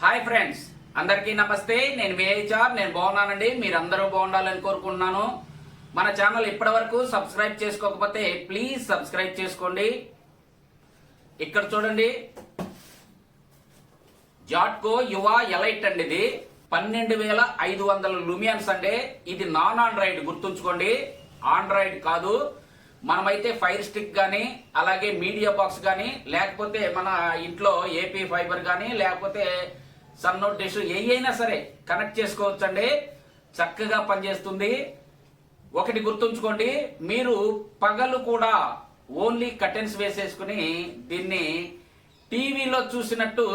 Hi friends, అందరికీ నమస్తే. నేను విహెచ్ఆర్. నేను బాగున్నానండి. మీరందరూ బాగుండాలని కోరుకుంటున్నాను. మన ఛానల్ ఇప్పటివరకు సబ్స్క్రైబ్ చేసుకోకపోతే ప్లీజ్ సబ్స్క్రైబ్ చేసుకోండి. ఇక్కడ చూడండి, జాట్కో యువ ఎలైట్ అండి. ఇది 12,500 లూమియన్స్ అండి. ఇది నాన్ ఆండ్రాయిడ్, గుర్తుంచుకోండి, ఆండ్రాయిడ్ కాదు. మనమైతే ఫైర్ స్టిక్ కానీ, అలాగే మీడియా బాక్స్ కానీ, లేకపోతే మన ఇంట్లో ఏపీ ఫైబర్ కానీ, లేకపోతే సన్ నోట్ డిష్ అయినా సరే కనెక్ట్ చేసుకోవచ్చండి. చక్కగా పనిచేస్తుంది. ఒకటి గుర్తుంచుకోండి, మీరు పగలు కూడా ఓన్లీ కర్టెన్స్ వేసేసుకుని దీన్ని టీవీలో చూసినట్టు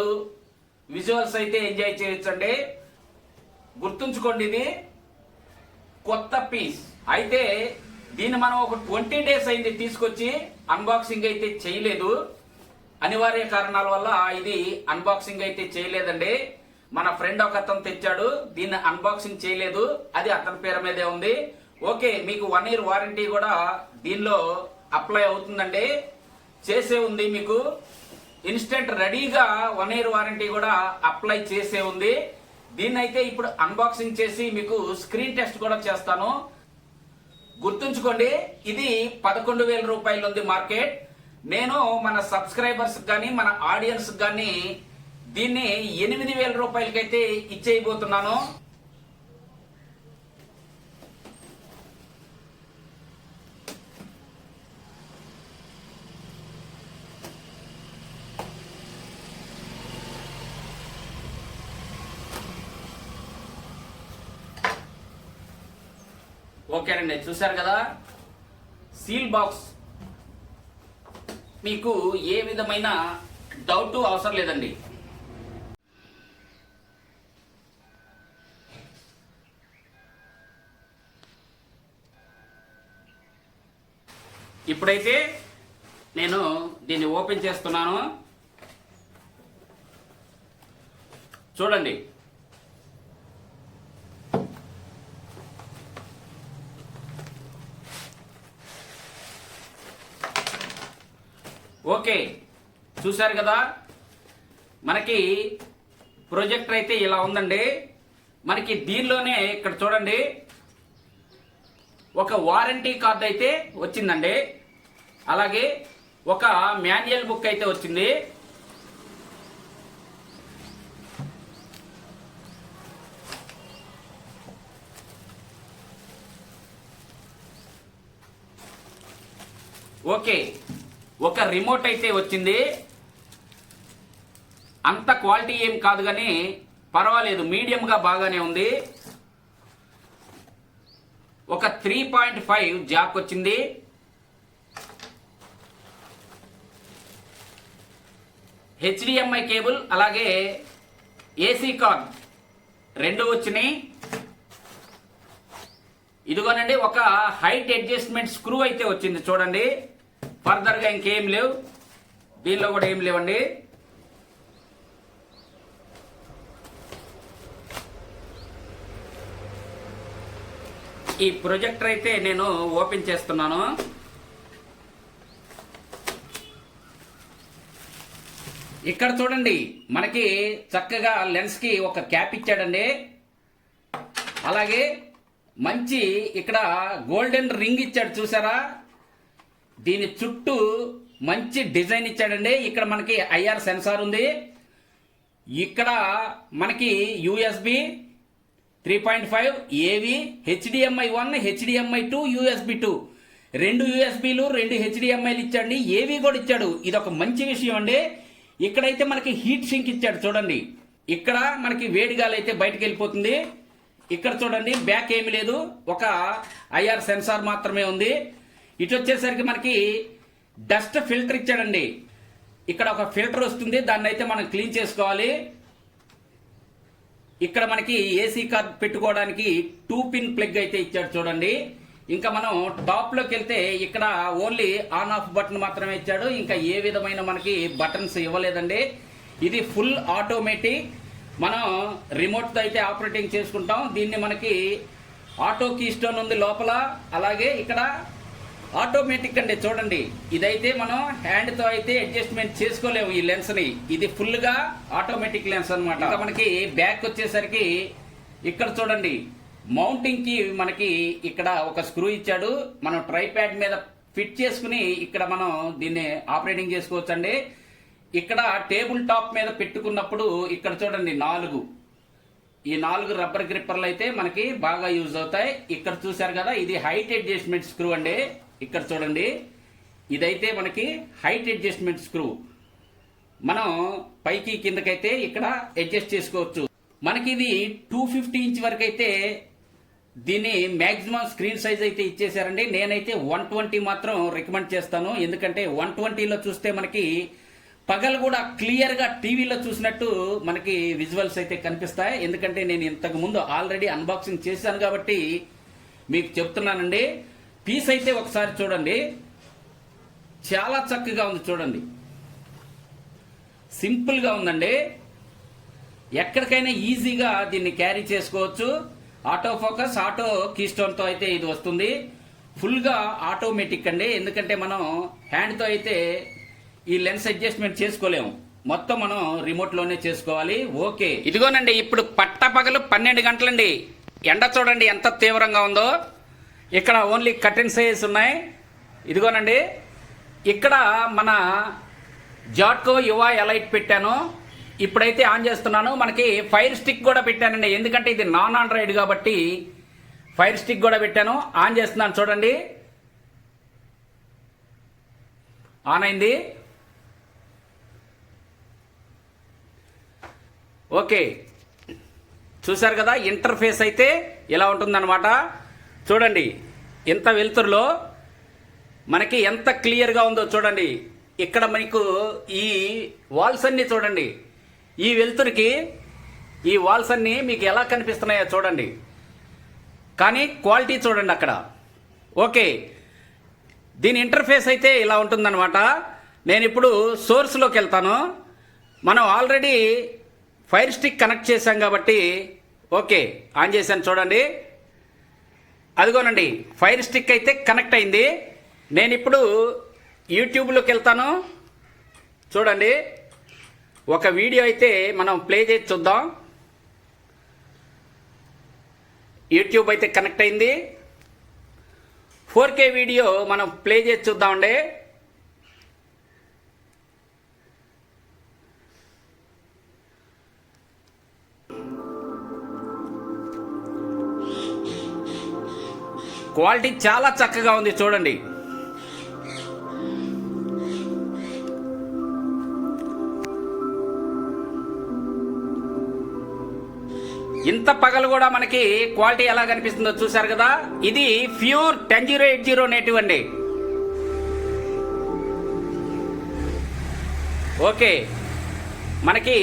విజువల్స్ అయితే ఎంజాయ్ చేయొచ్చండి. గుర్తుంచుకోండి, ఇది కొత్త పీస్. అయితే దీన్ని మనం ఒక 20 డేస్ అయింది తీసుకొచ్చి, అన్బాక్సింగ్ అయితే చేయలేదు. అనివార్య కారణాల వల్ల ఇది అన్బాక్సింగ్ అయితే చేయలేదండి. మన ఫ్రెండ్ ఒక అతను తెచ్చాడు, దీన్ని అన్బాక్సింగ్ చేయలేదు. అది అతని పేరు మీదే ఉంది. ఓకే, మీకు 1 year వారంటీ కూడా దీనిలో అప్లై అవుతుందండి. చేసే ఉంది, మీకు ఇన్స్టెంట్ రెడీగా 1 year వారంటీ కూడా అప్లై చేసే ఉంది. దీన్ని అయితే ఇప్పుడు అన్బాక్సింగ్ చేసి మీకు స్క్రీన్ టెస్ట్ కూడా చేస్తాను. గుర్తుంచుకోండి, ఇది 11,000 రూపాయలు ఉంది మార్కెట్. నేను మన సబ్స్క్రైబర్స్ కానీ, మన ఆడియన్స్ కానీ దీన్ని 8,000 రూపాయలకైతే ఇచ్చేయబోతున్నాను. ఓకేనండి, చూశారు కదా, సీల్ బాక్స్. మీకు ఏ విధమైన డౌట్ అవసరం లేదండి. ఇప్పుడైతే నేను దీన్ని ఓపెన్ చేస్తున్నాను. చూడండి, ఓకే, చూశారు కదా, మనకి ప్రొజెక్టర్ అయితే ఇలా ఉందండి. మనకి దీనిలోనే ఇక్కడ చూడండి ఒక వారంటీ కార్డ్ అయితే వచ్చిందండి. అలాగే ఒక మాన్యువల్ బుక్ అయితే వచ్చింది. ఓకే, ఒక రిమోట్ అయితే వచ్చింది. అంత క్వాలిటీ ఏం కాదు కానీ పర్వాలేదు, మీడియంగా బాగానే ఉంది. ఒక 3.5 జాక్ వచ్చింది. HDMI కేబుల్, అలాగే ఏసీ కార్డ్ 2 వచ్చినాయి. ఇదిగోనండి, ఒక హైట్ అడ్జస్ట్మెంట్ స్క్రూ అయితే వచ్చింది. చూడండి, ఫర్దర్గా ఇంకేం లేవు, దీనిలో కూడా ఏం లేవండి. ఈ ప్రొజెక్టర్ అయితే నేను ఓపెన్ చేస్తున్నాను. ఇక్కడ చూడండి, మనకి చక్కగా లెన్స్ కి ఒక క్యాప్ ఇచ్చాడండి. అలాగే మంచి ఇక్కడ గోల్డెన్ రింగ్ ఇచ్చాడు, చూసారా. దీని చుట్టూ మంచి డిజైన్ ఇచ్చాడండి. ఇక్కడ మనకి ఐఆర్ సెన్సార్ ఉంది. ఇక్కడ మనకి USB 3.5, AV, HDMI 1, HDMI 2, USB 2, 2 USBలు, 2 HDMIలు ఇచ్చాడు. AV కూడా ఇచ్చాడు. ఇది ఒక మంచి విషయం అండి. ఇక్కడైతే మనకి హీట్ సింక్ ఇచ్చాడు. చూడండి, ఇక్కడ మనకి వేడి గాలి అయితే బయటకు వెళ్ళిపోతుంది. ఇక్కడ చూడండి, బ్యాక్ ఏమి లేదు, ఒక ఐఆర్ సెన్సార్ మాత్రమే ఉంది. ఇటు వచ్చేసరికి మనకి డస్ట్ ఫిల్టర్ ఇచ్చాడండి. ఇక్కడ ఒక ఫిల్టర్ వస్తుంది, దాన్ని అయితే మనం క్లీన్ చేసుకోవాలి. ఇక్కడ మనకి ఏసీ కార్డ్ పెట్టుకోవడానికి 2 పిన్ ప్లగ్ అయితే ఇచ్చాడు. చూడండి, ఇంకా మనం టాప్ లోకి వెళ్తే ఇక్కడ ఓన్లీ ఆన్ ఆఫ్ బటన్ మాత్రమే ఇచ్చాడు. ఇంకా ఏ విధమైన మనకి బటన్స్ ఇవ్వలేదండి. ఇది ఫుల్ ఆటోమేటిక్. మనం రిమోట్ తో అయితే ఆపరేటింగ్ చేసుకుంటాం. దీన్ని మనకి ఆటో కీ స్టోన్ ఉంది లోపల. అలాగే ఇక్కడ ఆటోమేటిక్ అండి. చూడండి, ఇదైతే మనం హ్యాండ్ తో అయితే అడ్జస్ట్మెంట్ చేసుకోలేము ఈ లెన్స్ ని. ఇది ఫుల్ గా ఆటోమేటిక్ లెన్స్ అన్నమాట. ఇంకా మనకి బ్యాక్ వచ్చేసరికి ఇక్కడ చూడండి, మౌంటింగ్ కి మనకి ఇక్కడ ఒక స్క్రూ ఇచ్చాడు. మనం ట్రైప్యాడ్ మీద ఫిట్ చేసుకుని ఇక్కడ మనం దీన్ని ఆపరేటింగ్ చేసుకోవచ్చు అండి. ఇక్కడ టేబుల్ టాప్ మీద పెట్టుకున్నప్పుడు ఇక్కడ చూడండి ఈ 4 రబ్బర్ గ్రిప్పర్లు అయితే మనకి బాగా యూజ్ అవుతాయి. ఇక్కడ చూసారు కదా, ఇది హైట్ అడ్జస్ట్మెంట్ స్క్రూ అండి. ఇక్కడ చూడండి, ఇదైతే మనకి హైట్ అడ్జస్ట్మెంట్ స్క్రూ. మనం పైకి కిందకైతే ఇక్కడ అడ్జస్ట్ చేసుకోవచ్చు. మనకి ఇది 250 ఇంచ్ వరకు అయితే దీన్ని మాక్సిమం స్క్రీన్ సైజ్ అయితే ఇచ్చేసారండి. నేనైతే 120 మాత్రం రికమెండ్ చేస్తాను. ఎందుకంటే 120లో చూస్తే మనకి పగలు కూడా క్లియర్ గా టీవీలో చూసినట్టు మనకి విజువల్స్ అయితే కనిపిస్తాయి. ఎందుకంటే నేను ఇంతకు ముందు ఆల్రెడీ అన్బాక్సింగ్ చేశాను కాబట్టి మీకు చెప్తున్నానండి. పీస్ అయితే ఒకసారి చూడండి, చాలా చక్కగా ఉంది. చూడండి, సింపుల్ గా ఉందండి. ఎక్కడికైనా ఈజీగా దీన్ని క్యారీ చేసుకోవచ్చు. ఆటో ఫోకస్, ఆటో కీస్టోన్ తో అయితే ఇది వస్తుంది. ఫుల్ గా ఆటోమేటిక్ అండి. ఎందుకంటే మనం హ్యాండ్ తో అయితే ఈ లెన్స్ అడ్జస్ట్మెంట్ చేసుకోలేము. మొత్తం మనం రిమోట్ లోనే చేసుకోవాలి. ఓకే, ఇదిగోనండి, ఇప్పుడు పట్టపగలు 12 గంటలండి. ఎండ చూడండి ఎంత తీవ్రంగా ఉందో. ఇక్కడ ఓన్లీ కర్టెన్ సైజ్ ఉన్నాయి. ఇదిగోనండి, ఇక్కడ మన జాట్కో యువా ఎలైట్ పెట్టాను. ఇప్పుడైతే ఆన్ చేస్తున్నాను. మనకి ఫైర్ స్టిక్ కూడా పెట్టానండి. ఎందుకంటే ఇది నాన్ ఆండ్రాయిడ్ కాబట్టి ఫైర్ స్టిక్ కూడా పెట్టాను. ఆన్ చేస్తున్నాను, చూడండి, ఆన్ అయింది. ఓకే, చూసారు కదా, ఇంటర్ఫేస్ అయితే ఇలా ఉంటుందన్నమాట. చూడండి, ఇంత వెలుతురులో మనకి ఎంత క్లియర్గా ఉందో చూడండి. ఇక్కడ మీకు ఈ వాల్స్ అన్ని చూడండి, ఈ వెలుతురికి ఈ వాల్స్ అన్ని మీకు ఎలా కనిపిస్తున్నాయో చూడండి. కానీ క్వాలిటీ చూడండి అక్కడ. ఓకే, దీని ఇంటర్ఫేస్ అయితే ఇలా ఉంటుందన్నమాట. నేను ఇప్పుడు సోర్స్లోకి వెళ్తాను. మనం ఆల్రెడీ ఫైర్ స్టిక్ కనెక్ట్ చేశాం కాబట్టి ఓకే, ఆన్ చేశాను. చూడండి, అదిగోనండి, ఫైర్ స్టిక్ అయితే కనెక్ట్ అయింది. నేను ఇప్పుడు యూట్యూబ్లోకి వెళ్తాను. చూడండి, ఒక వీడియో అయితే మనం ప్లే చేసి చూద్దాం. యూట్యూబ్ అయితే కనెక్ట్ అయింది. 4K వీడియో మనం ప్లే చేసి చూద్దామండి. క్వాలిటీ చాలా చక్కగా ఉంది. చూడండి, ఇంత పగలు కూడా మనకి క్వాలిటీ ఎలా కనిపిస్తుందో చూసారు కదా. ఇది ప్యూర్ 10080 నేటివ్ అండి. ఓకే, మనకి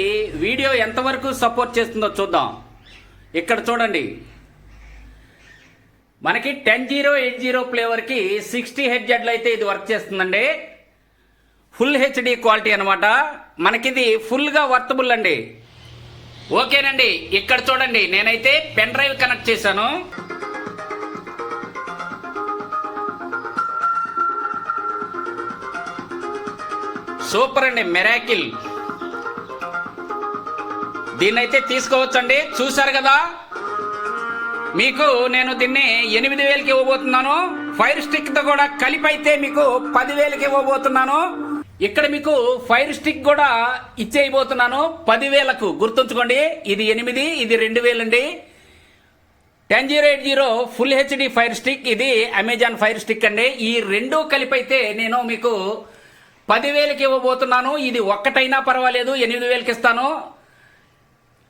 వీడియో ఎంతవరకు సపోర్ట్ చేస్తుందో చూద్దాం. ఇక్కడ చూడండి, మనకి 10080 ఫ్లేవర్కి 60 హెడ్జెడ్లు అయితే ఇది వర్క్ చేస్తుందండి. ఫుల్ హెచ్డి క్వాలిటీ అనమాట. మనకిది ఫుల్గా వర్తబుల్ అండి. ఓకేనండి, ఇక్కడ చూడండి, నేనైతే పెన్ డ్రైవ్ కనెక్ట్ చేశాను. సూపర్ అండి, మెరాకిల్. దీన్నైతే తీసుకోవచ్చండి. చూసారు కదా, మీకు నేను దీన్ని 8000కి ఇవ్వబోతున్నాను. ఫైర్ స్టిక్ తో కూడా కలిపి అయితే మీకు 10,000కి ఇవ్వబోతున్నాను. ఇక్కడ మీకు ఫైర్ స్టిక్ కూడా ఇచ్చేయబోతున్నాను 10,000కు. గుర్తుంచుకోండి, ఇది 8, ఇది 2,000 అండి. 10080 ఫుల్ హెచ్డి ఫైర్ స్టిక్, ఇది అమెజాన్ ఫైర్ స్టిక్ అండి. ఈ రెండు కలిపి అయితే నేను మీకు 10,000కి ఇవ్వబోతున్నాను. ఇది ఒక్కటైనా పర్వాలేదు, 8,000కి ఇస్తాను.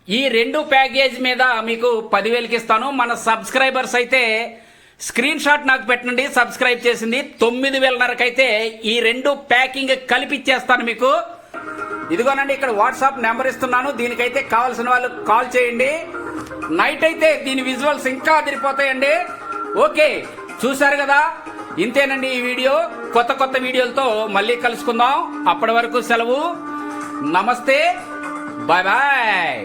ఈ రెండు ప్యాకేజ్ మీద మీకు 10,000కి ఇస్తాను. మన సబ్స్క్రైబర్స్ అయితే స్క్రీన్ షాట్ నాకు పెట్టండి. సబ్స్క్రైబ్ చేసింది 9,500కి అయితే ఈ రెండు ప్యాకింగ్ కలిపి ఇచ్చేస్తాను మీకు. ఇదిగోనండి, ఇక్కడ వాట్సాప్ నెంబర్ ఇస్తున్నాను. దీనికైతే కావాల్సిన వాళ్ళు కాల్ చేయండి. నైట్ అయితే దీని విజువల్స్ ఇంకా అదిరిపోతాయండి. ఓకే, చూసారు కదా, ఇంతేనండి ఈ వీడియో. కొత్త వీడియోలతో మళ్ళీ కలుసుకుందాం. అప్పటి వరకు సెలవు. నమస్తే, బాయ్ బాయ్.